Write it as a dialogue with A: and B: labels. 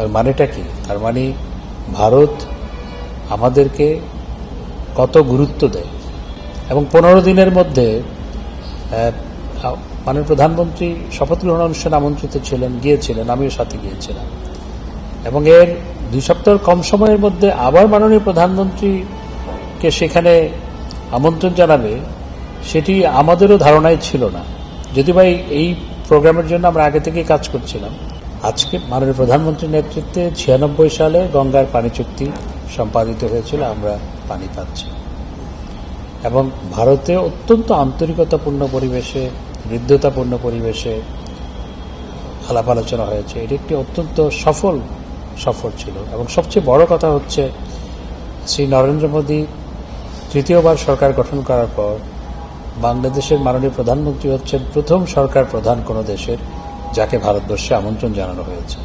A: তার মানেটা কি? তার মানে ভারত আমাদেরকে কত গুরুত্ব দেয়। এবং 15 দিনের মধ্যে মাননীয় প্রধানমন্ত্রী শপথ গ্রহণ অনুষ্ঠানে আমন্ত্রিত ছিলেন, গিয়েছিলেন, আমিও সাথে গিয়েছিলাম। এবং এর 2 সপ্তাহের কম সময়ের মধ্যে আবার মাননীয় প্রধানমন্ত্রীকে সেখানে আমন্ত্রণ জানাবে, সেটি আমাদেরও ধারণায় ছিল না। যদি ভাই এই প্রোগ্রামের জন্য আমরা আগে থেকেই কাজ করছিলাম। আজকে মাননীয় প্রধানমন্ত্রীর নেতৃত্বে 96 সালে গঙ্গার পানি চুক্তি সম্পাদিত হয়েছিল, আমরা পানি পাচ্ছি। এবং ভারতে অত্যন্ত আন্তরিকতাপূর্ণ পরিবেশে, হৃদ্যতাপূর্ণ পরিবেশে আলাপ আলোচনা হয়েছে। এটি একটি অত্যন্ত সফল সফর ছিল। এবং সবচেয়ে বড় কথা হচ্ছে, শ্রী নরেন্দ্র মোদী তৃতীয়বার সরকার গঠন করার পর বাংলাদেশের মাননীয় প্রধানমন্ত্রী হচ্ছেন প্রথম সরকার প্রধান কোনো দেশের যাকে ভারতবর্ষে আমন্ত্রণ জানানো হয়েছে।